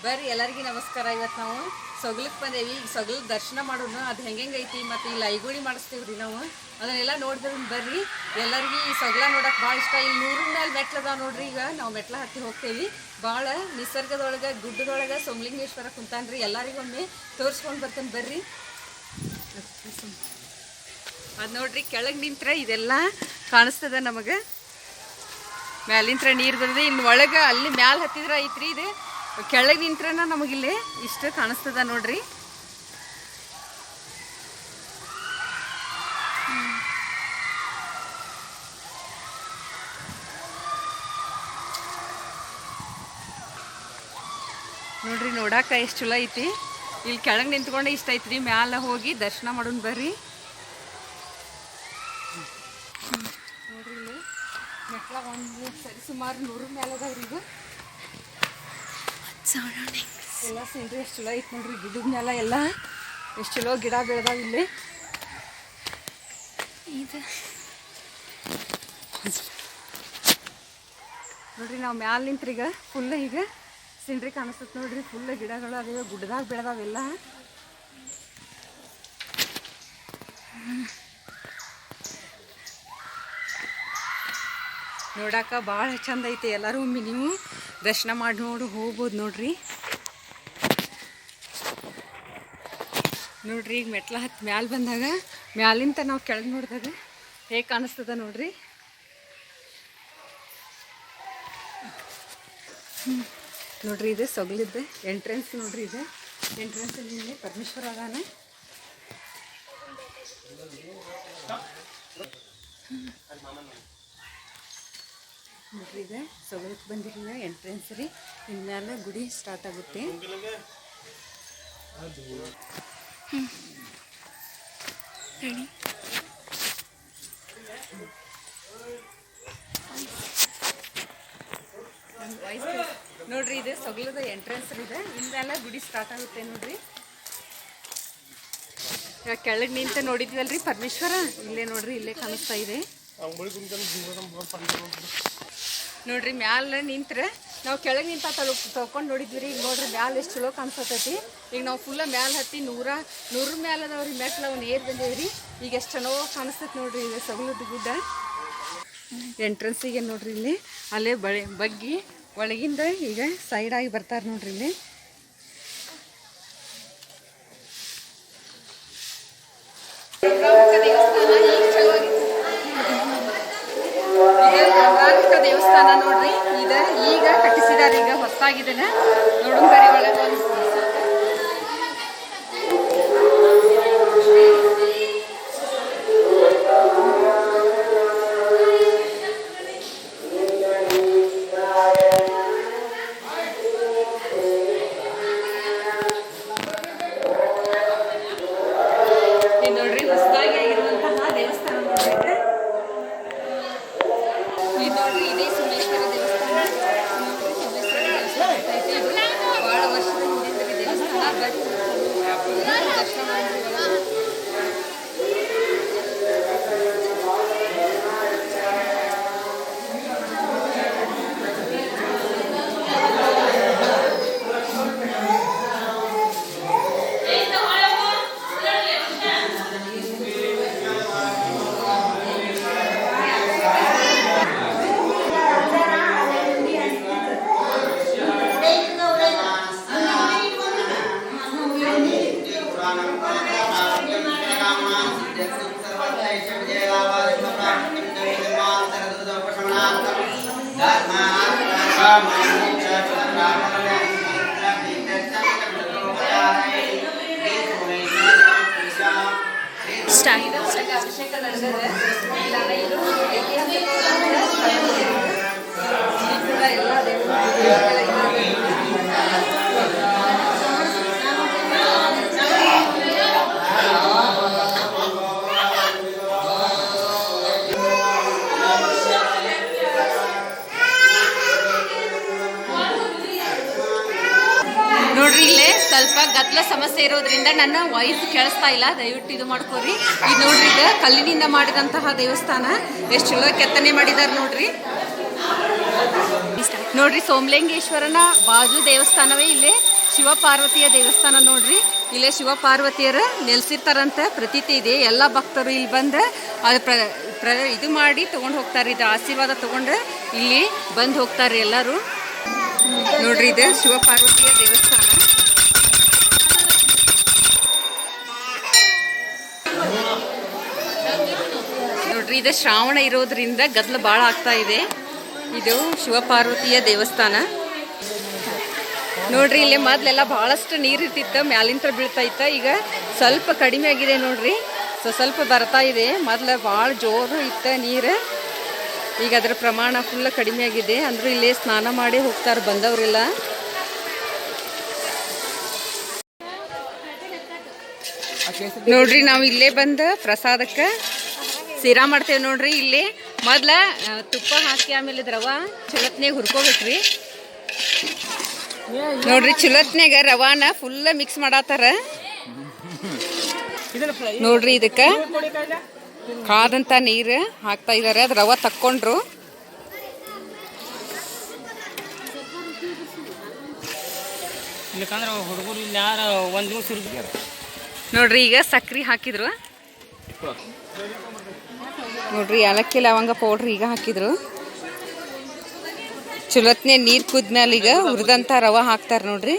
ಬರ್ರಿ ಎಲ್ಲರಿಗೂ ನಮಸ್ಕಾರ. ಇವತ್ತು ನಾವು ಸೊಗಲಕ್ಕೆ ಬಂದೇವಿ. ಈಗ ಸೊಗಲ ದರ್ಶನ ಮಾಡೋಣ, ಅದು ಹೆಂಗೈತಿ ಮತ್ತು ಇಲ್ಲಿ ಐಗುಳಿ ಮಾಡಿಸ್ತೀವಿ ರೀ ನಾವು. ಅದನ್ನೆಲ್ಲ ನೋಡಿದ್ರೆ ಬರ್ರಿ. ಎಲ್ಲರಿಗೂ ಈ ಸೊಗಲ ನೋಡಕ್ಕೆ ಭಾಳ ಇಷ್ಟ. ಇಲ್ಲಿ 100 ಮೇಲೆ ಮೆಟ್ಲದಾವ ನೋಡ್ರಿ. ಈಗ ನಾವು ಮೆಟ್ಲ ಹತ್ತಿ ಹೋಗ್ತೇವಿ. ಭಾಳ ನಿಸರ್ಗದೊಳಗೆ ಗುಡ್ಡದೊಳಗೆ ಸೋಮಲಿಂಗೇಶ್ವರ ಕುಂತಾನ್ರಿ. ಎಲ್ಲರಿಗೊಮ್ಮೆ ತೋರಿಸ್ಕೊಂಡು ಬರ್ತೇನೆ ಬರ್ರಿ. ಅದು ನೋಡ್ರಿ, ಕೆಳಗೆ ನಿಂತ್ರೆ ಇದೆಲ್ಲ ಕಾಣಿಸ್ತದ ನಮಗೆ. ಮ್ಯಾಲಿಂತ್ರ ನೀರು ಬರ್ತದೆ. ಇನ್ನು ಒಳಗೆ ಅಲ್ಲಿ ಮ್ಯಾಲೆ ಹತ್ತಿದ್ರೆ ಐತ್ರಿ. ಇದು ಕೆಳಗೆ ನಿಂತ್ರನ ನಮಗಿಲ್ಲಿ ಇಷ್ಟು ಕಾಣಿಸ್ತದ ನೋಡ್ರಿ. ನೋಡ್ರಿ, ನೋಡಾಕ ಎಷ್ಟು ಚಲೋ ಐತಿ. ಇಲ್ಲಿ ಕೆಳಗೆ ನಿಂತ್ಕೊಂಡೆ ಇಷ್ಟ ಐತ್ರಿ. ಮ್ಯಾಲ ಹೋಗಿ ದರ್ಶನ ಮಾಡೋಣ ಬರ್ರಿ. ನೋಡ್ರಿ, ಇಲ್ಲಿ ಮೆಟ್ಲ ಒಂದು ಸರಿ ಸುಮಾರು 100 ಮೇಲೆ ಅದಾವ್ರಿ. ಇದು ಎಲ್ಲ ಸೀನ್ರಿ ಎಷ್ಟು ಚಲೋ ಐತಿ ನೋಡ್ರಿ. ಗಿಡದ ಮೇಲೆ ಎಲ್ಲ ಎಷ್ಟು ಚಲೋ ಗಿಡ ಬೆಳೆದಾವ ಇಲ್ಲಿ. ನೋಡ್ರಿ, ನಾವು ಮ್ಯಾಲ ನಿಂತ್ರೀಗ ಫುಲ್ ಈಗ ಸೀನ್ರಿ ಕಾಣಿಸ್ತದೆ ನೋಡ್ರಿ. ಫುಲ್ ಗಿಡಗಳು ಅದಾವೆ, ಗುಡ್ಡದಾಗ ಬೆಳೆದಾವೆಲ್ಲ. ನೋಡಾಕ ಭಾಳ ಚಂದ ಐತೆ. ಎಲ್ಲರೂ ಒಮ್ಮೆ ನೀವು ದರ್ಶನ ಮಾಡಿ ನೋಡಿ ಹೋಗ್ಬೋದು ನೋಡ್ರಿ. ನೋಡ್ರಿ, ಈಗ ಮೆಟ್ಲ ಹತ್ತಿ ಮ್ಯಾಲೆ ಬಂದಾಗ ಮ್ಯಾಲಿಂತ ನಾವು ಕೆಳಗೆ ನೋಡಿದಾಗ ಹೇಗೆ ಕಾಣಿಸ್ತದ ನೋಡ್ರಿ. ನೋಡ್ರಿ, ಇದು ಸೊಗಲಿದ್ದ ಎಂಟ್ರೆನ್ಸ್ ನೋಡ್ರಿ. ಇದು ಎಂಟ್ರೆನ್ಸಲ್ಲಿ ಪರಮೇಶ್ವರ ಅದಾನ. ನೋಡ್ರಿ, ಇದು ಸೊಗಲಕ್ಕೆ ಬಂದಿರಲಿಲ್ಲ ಎಂಟ್ರೆನ್ಸ್ ರೀ. ಇನ್ಮೇಲೆ ಗುಡಿ ಸ್ಟಾರ್ಟ್ ಆಗುತ್ತೆ. ನೋಡ್ರಿ, ಇದು ಸೊಗಲದ ಎಂಟ್ರೆನ್ಸ್ ಇದೆ. ಇನ್ಮೇಲೆ ಗುಡಿ ಸ್ಟಾರ್ಟ್ ಆಗುತ್ತೆ ನೋಡ್ರಿ. ಕೆಳಗೆ ನಿಂತ ನೋಡಿದ್ವಲ್ರಿ ಪರಮೇಶ್ವರ, ಇಲ್ಲೇ ನೋಡ್ರಿ, ಇಲ್ಲೇ ಕಾಣಿಸ್ತಾ ಇದೆ ನೋಡ್ರಿ. ಮ್ಯಾಲೆ ನಿಂತ್ರೆ ನಾವು ಕೆಳಗೆ ನಿಂತ ತಗೊಂಡು ನೋಡಿದ್ವಿ ರೀ. ಈಗ ನೋಡ್ರಿ, ಮ್ಯಾಲೆ ಎಷ್ಟು ಚಲೋ ಕಾಣಿಸ್ತೈತಿ. ಈಗ ನಾವು ಫುಲ್ಲ ಮ್ಯಾಲೆ ಹತ್ತಿ 100 ಮ್ಯಾಲೆ ಅದಾವ್ರಿ ಮೆಟ್ಲು. ಅವ್ನು ಏರ್ ಬಂದೇವ್ರಿ. ಈಗ ಎಷ್ಟು ಚಲೋ ಕಾಣಿಸ್ತೈತಿ ನೋಡ್ರಿ. ಇದು ಸೊಗಲದ ಗುಡ್ಡ ಎಂಟ್ರೆನ್ಸಿಗೆ ನೋಡ್ರಿ. ಇಲ್ಲಿ ಅಲ್ಲೇ ಬಗ್ಗಿ ಒಳಗಿಂದ ಈಗ ಸೈಡ್ ಆಗಿ ಬರ್ತಾರೆ ನೋಡ್ರಿ. ಇಲ್ಲಿ ದೇವಸ್ಥಾನ ನೋಡ್ರಿ. ಈಗ ಕಟ್ಟಿಸಿದಾರೆ, ಈಗ ಹೊಸದಾಗಿದ್ದೇನೆ ನೋಡೋಣ ಬರೀ ಒಳಗೆ. ನೋಡ್ರಿ, ಹೊಸದಾಗಿ ಆಗಿರುವಂತಹ ದೇವಸ್ಥಾನ ನೋಡ್ರಿ. ಇದು ನೋಡ್ರಿ, ಇದೇ ಸೋಮೇಶ್ವರ ದೇವಸ್ಥಾನ. ಸೋಮೇಶ್ವರ ದೇವಸ್ಥಾನ ಐತೆ. ಇದು ಭಾಳ ವರ್ಷದ ಹಿಂದಿನ ದೇವಸ್ಥಾನ. ದರ್ಶನ ಮಾಡಿ ಅಭಿಷೇಕ ನಡೆದಿದೆ. ಎಲ್ಲ ನೋಡ್ರಿ, ಇಲ್ಲೇ ಸ್ವಲ್ಪ ಗದ್ದಲ ಸಮಸ್ಯೆ ಇರೋದ್ರಿಂದ ನನ್ನ ವಾಯ್ಸ್ ಕೇಳಿಸ್ತಾ ಇಲ್ಲ, ದಯವಿಟ್ಟು ಇದು ಮಾಡ್ಕೋರಿ. ಇದು ನೋಡ್ರಿ, ಇದು ಕಲ್ಲಿನಿಂದ ಮಾಡಿದಂತಹ ದೇವಸ್ಥಾನ. ಎಷ್ಟು ಚಲೋ ಕೆತ್ತನೆ ಮಾಡಿದಾರೆ ನೋಡ್ರಿ. ನೋಡ್ರಿ, ಸೋಮಲಿಂಗೇಶ್ವರನ ಬಾಜು ದೇವಸ್ಥಾನವೇ ಇಲ್ಲೇ ಶಿವಪಾರ್ವತಿಯ ದೇವಸ್ಥಾನ ನೋಡ್ರಿ. ಇಲ್ಲೇ ಶಿವಪಾರ್ವತಿಯರ ನೆಲೆಸಿರ್ತಾರಂತ ಪ್ರತೀತಿ ಇದೆ. ಎಲ್ಲ ಭಕ್ತರು ಇಲ್ಲಿ ಬಂದು ಅದು ಇದು ಮಾಡಿ ತೊಗೊಂಡು ಹೋಗ್ತಾರೆ. ಇದು ಆಶೀರ್ವಾದ ತೊಗೊಂಡು ಇಲ್ಲಿ ಬಂದು ಹೋಗ್ತಾರೆ ಎಲ್ಲರೂ. ನೋಡ್ರಿ ಇದು ಶಿವಪಾರ್ವತಿಯ ದೇವಸ್ಥಾನ. ನೋಡ್ರಿ ಇದು ಶ್ರಾವಣ ಇರೋದ್ರಿಂದ ಗದ್ದಲ ಭಾಳ ಆಗ್ತಾ ಇದೆ. ಇದು ಶಿವಪಾರ್ವತಿಯ ದೇವಸ್ಥಾನ ನೋಡ್ರಿ. ಇಲ್ಲಿ ಮೊದಲೆಲ್ಲ ಭಾಳಷ್ಟು ನೀರು ಇರ್ತಿತ್ತು, ಮ್ಯಾಲಿಂತ್ರ ಬೀಳ್ತಾ ಇತ್ತು. ಈಗ ಸ್ವಲ್ಪ ಕಡಿಮೆ ಆಗಿದೆ ನೋಡ್ರಿ. ಸ್ವಲ್ಪ ಬರ್ತಾ ಇದೆ. ಮೊದಲು ಭಾಳ ಜೋರು ಇತ್ತು ನೀರು. ಈಗ ಅದರ ಪ್ರಮಾಣ ಫುಲ್ ಕಡಿಮೆ ಆಗಿದೆ. ಅಂದರೂ ಇಲ್ಲೇ ಸ್ನಾನ ಮಾಡಿ ಹೋಗ್ತಾರೆ ಬಂದವರೆಲ್ಲ. ನೋಡ್ರಿ ನಾವು ಇಲ್ಲೇ ಬಂದು ಪ್ರಸಾದಕ್ಕೆ ಸಿರಾ ಮಾಡ್ತೇವೆ ನೋಡ್ರಿ. ಇಲ್ಲಿ ಮೊದ್ಲ ತುಪ್ಪ ಹಾಕಿ ಆಮೇಲೆ ರವಾ ಚುಲತ್ನಾಗ ಹುರ್ಕೋಬೇಕ್ರಿ. ನೋಡ್ರಿ ಚುಲತ್ನಾಗ ರವಾನ ಫುಲ್ ಮಿಕ್ಸ್ ಮಾಡತ್ತಾರ ನೋಡ್ರಿ. ಇದಕ್ಕೆ ಕಾದಂತ ನೀರು ಹಾಕ್ತಾ ಇದಾರೆ. ಅದು ರವಾ ತಕ್ಕೊಂಡ್ರು. ನೋಡ್ರಿ ಈಗ ಸಕ್ರಿ ಹಾಕಿದ್ರು ನೋಡ್ರಿ. ಏಲಕ್ಕಿ ಲವಂಗ ಪೌಡ್ರ್ ಈಗ ಹಾಕಿದ್ರು. ಚುಲತ್ನೆ ನೀರು ಕುದ್ಮೇಲೆ ಈಗ ಹುರಿದಂಥ ರವಾ ಹಾಕ್ತಾರೆ ನೋಡ್ರಿ.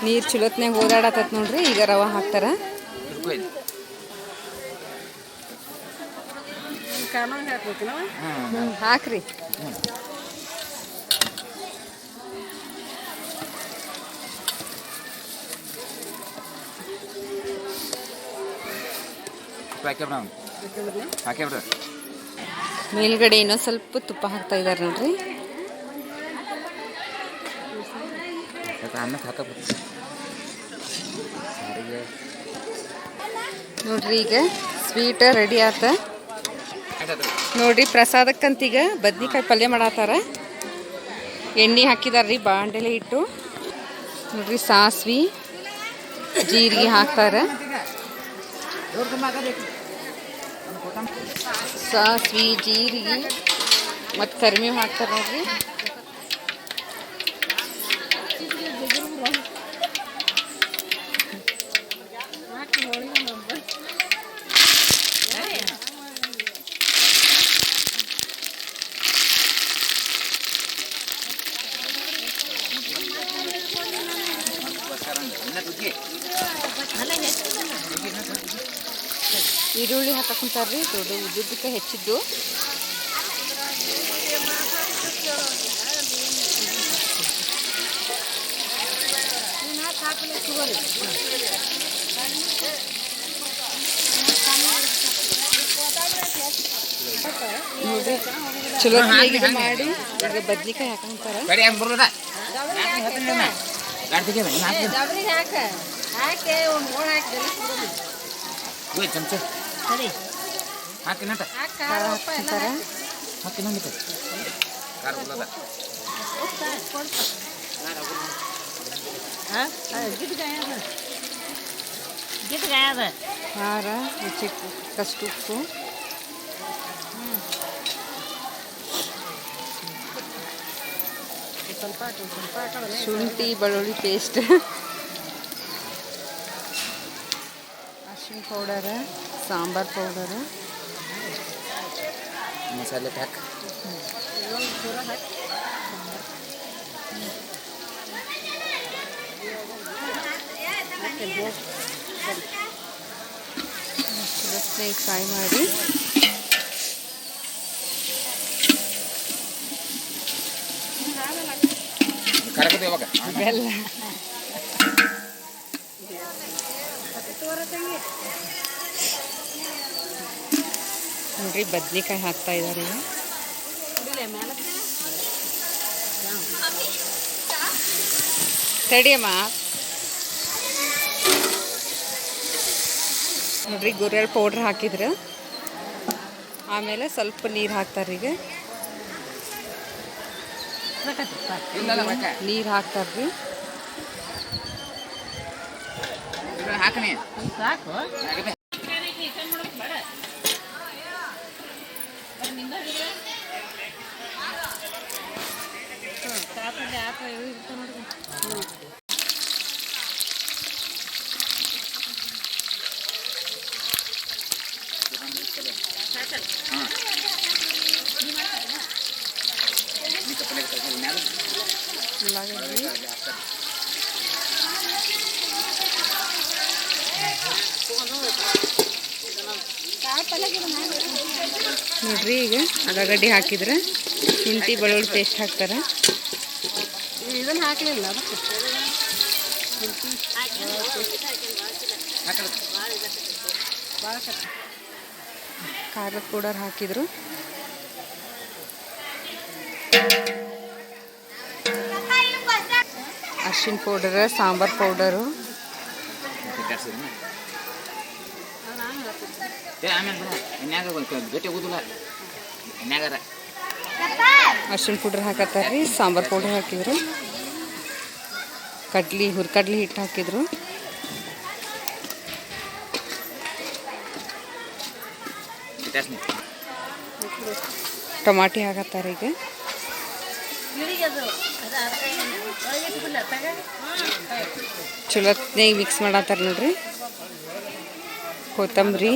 ನೀರು ಚುಲತ್ನಾಗ ಓದಾಡತ್ತ ನೋಡ್ರಿ. ಈಗ ರವಾ ಹಾಕ್ತಾರ. ಹಾಕ್ರಿ. ಮೇಲ್ಗಡೆ ಇನ್ನೂ ಸ್ವಲ್ಪ ತುಪ್ಪ ಹಾಕ್ತಾ ಇದಾರೆ ನೋಡ್ರಿ. ನೋಡ್ರಿ ಈಗ ಸ್ವೀಟ್ ರೆಡಿ ಆತ ನೋಡ್ರಿ. ಪ್ರಸಾದಕ್ಕಂತೀಗ ಬದ್ನಿಕಾಯಿ ಪಲ್ಯ ಮಾಡತ್ತಾರ. ಎಣ್ಣೆ ಹಾಕಿದಾರ್ರಿ ಬಾಂಡೆಲೆ ಇಟ್ಟು ನೋಡ್ರಿ. ಸಾಸ್ವಿ ಜೀರಿಗೆ ಹಾಕ್ತಾರ. ಸಾಸ್ವಿ ಜೀರಿಗೆ ಮತ್ತು ಕರಿಬೇವು ಹಾಕ್ತಾರೆ ನೋಡ್ರಿ. ಈರುಳ್ಳಿ ಹಾಕುಂತಾರ್ರಿ. ದೊಡ್ಡ ಉದ್ದುದಕ್ಕೆ ಹೆಚ್ಚಿದ್ದು. ಚಲೋ ಮಾಡಿ ಬದ್ನಿಕಾಯಿ ಹಾಕಂತಾರ. ಖಾರ ರುಚಿಕಷ್ಟು ಉಪ್ಪು. ಶುಂಠಿ ಬೆಳ್ಳುಳ್ಳಿ ಪೇಸ್ಟ್, ಅರಿಶಿನ ಪೌಡರ್, ಸಾಂಬಾರ್ ಪೌಡರ್, ಮಸಾಲೆ ಪ್ಯಾಕ್. ಫ್ರೈ ಮಾಡಿ ಬೆಲ್ಲ ನೋಡ್ರಿ. ಬದ್ನಿಕಾಯಿ ಹಾಕ್ತಾ ಇದ್ದಾರೆ. ತಡಿಯಮ್ಮ ನೋಡ್ರಿ. ಗುರೆಳ್ ಪೌಡ್ರ್ ಹಾಕಿದ್ರು. ಆಮೇಲೆ ಸ್ವಲ್ಪ ನೀರು ಹಾಕ್ತಾರೆ. ಈಗ ನೀರು ಹಾಕ್ತಾರ್ರಿ. ನೋಡ್ರಿ ಈಗ ಅಲಗಡ್ಡಿ ಹಾಕಿದ್ರೆ ಶುಂಠಿ ಬೆಳ್ಳುಳ್ಳಿ ಪೇಸ್ಟ್ ಹಾಕ್ತಾರೆ. ಇದನ್ನು ಹಾಕಲಿಲ್ಲ ಅದಕ್ಕೆ ಖಾರದ ಪೌಡರ್ ಹಾಕಿದ್ರು. ಅರಿಶಿನ ಪೌಡರ್, ಸಾಂಬಾರ್ ಪೌಡರು, ಅರಿಶಿನ ಪೌಡರ್ ಹಾಕತ್ತಾರ್ರಿ. ಸಾಂಬಾರ್ ಪೌಡರ್ ಹಾಕಿದ್ರು. ಹುರ್ಕಡ್ಲಿ ಹಿಟ್ಟು ಹಾಕಿದ್ರು. ಟೊಮಾಟಿ ಹಾಕತ್ತಾರೆ ಈಗ. ಚಲೋತ್ನಾಗ ಮಿಕ್ಸ್ ಮಾಡತ್ತಾರ ನೋಡ್ರಿ. ಕೊತ್ತಂಬರಿ,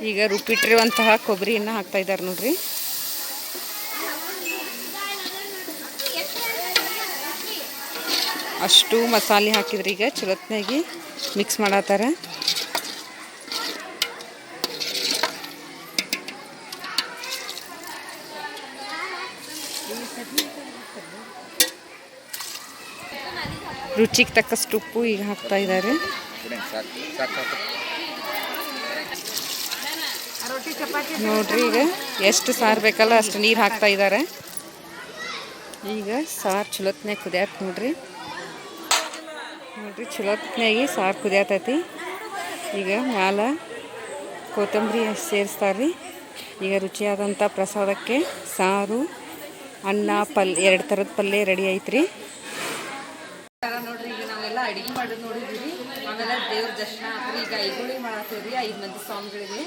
ಈಗ ರುಬ್ಬಿಟ್ಟಿರುವಂತಹ ಕೊಬ್ಬರಿಯನ್ನು ಹಾಕ್ತಾ ಇದ್ದಾರೆ ನೋಡ್ರಿ. ಅಷ್ಟು ಮಸಾಲೆ ಹಾಕಿದ್ರಿ. ಈಗ ಚಲೋತ್ನಾಗಿ ಮಿಕ್ಸ್ ಮಾಡತ್ತಾರ. ರುಚಿಗೆ ತಕ್ಕಷ್ಟು ಉಪ್ಪು ಈಗ ಹಾಕ್ತಾ ಇದ್ದಾರೆ. ನೋಡ್ರಿ ಈಗ ಎಷ್ಟು ಸಾರು ಬೇಕಲ್ಲ ಅಷ್ಟು ನೀರು ಹಾಕ್ತಾ ಇದ್ದಾರೆ. ಈಗ ಸಾರು ಚಲೋತ್ನಾಗ ಕುದಿಯತ್ ನೋಡ್ರಿ. ಚಲೋತ್ನಾಗಿ ಸಾರು ಕುದಿಯತೈತಿ. ಈಗ ಮ್ಯಾಲ ಕೊತ್ತಂಬರಿ ಸೇರಿಸ್ತಾರ್ರಿ. ಈಗ ರುಚಿಯಾದಂಥ ಪ್ರಸಾದಕ್ಕೆ ಸಾರು, ಅನ್ನ, ಎರಡು ಥರದ ಪಲ್ಯ ರೆಡಿ ಐತ್ರಿ. ನೋಡ್ರಿ ಈಗ ನಾವೆಲ್ಲ ಅಡಿಗೆ ಮಾಡೋದು ನೋಡಿದ್ವಿ. ಆಮೇಲೆ ದೇವ್ರ ದರ್ಶನ ಆತ್ರಿ. ಈಗ ಐಗುಳಿ ಮಾಡತ್ತೀವ್ರಿ 5 ಮಂದಿ ಸ್ವಾಮಿಗಳಿಗೆ.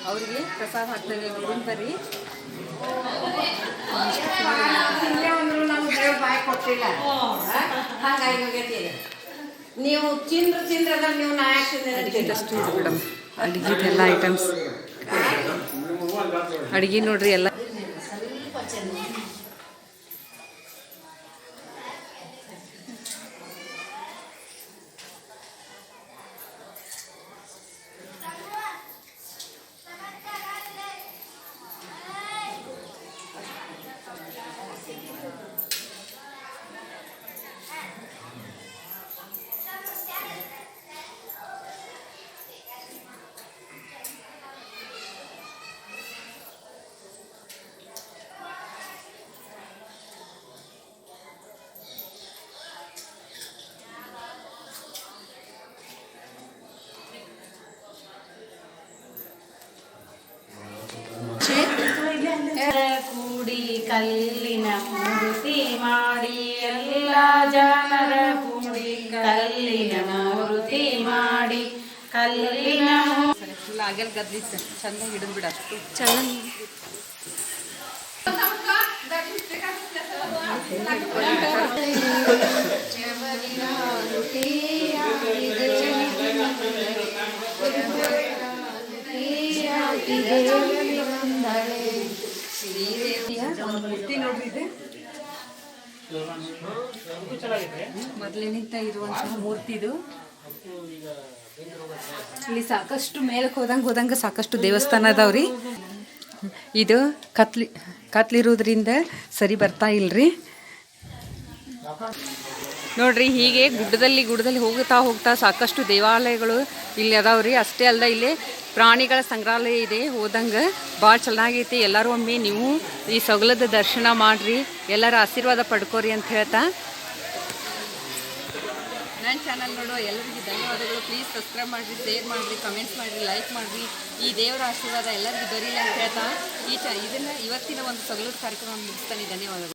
ಅವ್ರಿಗೆ ಪ್ರಸಾದ ಹಾಕ್ತೇವೆ. ನೋಡೋಣ ಬರ್ರಿ. ನೀವು ಚಿಂದ್ರ ನೀವು ಮೇಡಮ್ ಅಡಿಗೆದೆಲ್ಲ ಐಟಮ್ಸ್ ಅಡಿಗೆ ನೋಡ್ರಿ ಎಲ್ಲ. ಕೂಡಿ ಕಲ್ಲಿನ ಮೂರ್ತಿ ಮಾಡಿ ಎಲ್ಲ ಜನರ ಕೂಡಿ ಕಲ್ಲಿನ ಮೂರ್ತಿ ಮಾಡಿ ಕಲ್ಲಿನ ಆಗಲ್ ಗದ್ಲಿ ಚಂದ ಹಿಡಿದು ಬಿಡ ಅಷ್ಟು ಚಂದ. ಮೂರ್ತಿ ನೋಡ್ರಿ ಇದೆ ಮೊದಲೇನಿಂದ ಇರುವಂತಹ ಮೂರ್ತಿ ಇದು. ಇಲ್ಲಿ ಸಾಕಷ್ಟು ಮೇಲಕ್ಕೆ ಹೋದಂಗೆ ಸಾಕಷ್ಟು ದೇವಸ್ಥಾನ ಅದಾವ್ರಿ. ಇದು ಕತ್ಲಿರೋದ್ರಿಂದ ಸರಿ ಬರ್ತಾ ಇಲ್ರಿ. ನೋಡ್ರಿ ಹೀಗೆ ಗುಡ್ಡದಲ್ಲಿ ಹೋಗ್ತಾ ಸಾಕಷ್ಟು ದೇವಾಲಯಗಳು ಇಲ್ಲಿ ಅದಾವ್ರಿ. ಅಷ್ಟೇ ಅಲ್ಲದೆ ಇಲ್ಲಿ ಪ್ರಾಣಿಗಳ ಸಂಗ್ರಹಾಲಯ ಇದೆ. ಹೋದಂಗೆ ಭಾಳ ಚೆನ್ನಾಗೈತಿ. ಎಲ್ಲರೂ ಒಮ್ಮೆ ನೀವು ಈ ಸೊಗಲದ ದರ್ಶನ ಮಾಡಿರಿ, ಎಲ್ಲರ ಆಶೀರ್ವಾದ ಪಡ್ಕೋರಿ ಅಂತ ಹೇಳ್ತಾ ನನ್ನ ಚಾನಲ್ ನೋಡೋ ಎಲ್ಲರಿಗೂ ಧನ್ಯವಾದಗಳು. ಪ್ಲೀಸ್ ಸಬ್ಸ್ಕ್ರೈಬ್ ಮಾಡಿರಿ, ಶೇರ್ ಮಾಡಿರಿ, ಕಮೆಂಟ್ಸ್ ಮಾಡಿರಿ, ಲೈಕ್ ಮಾಡಿರಿ. ಈ ದೇವರ ಆಶೀರ್ವಾದ ಎಲ್ಲರಿಗೂ ದೊರೀಲಿ ಅಂತ ಹೇಳ್ತಾ ಇವತ್ತಿನ ಒಂದು ಸೊಗಲದ ಕಾರ್ಯಕ್ರಮ ಮುಗಿಸ್ತಾನೆ. ಧನ್ಯವಾದಗಳು.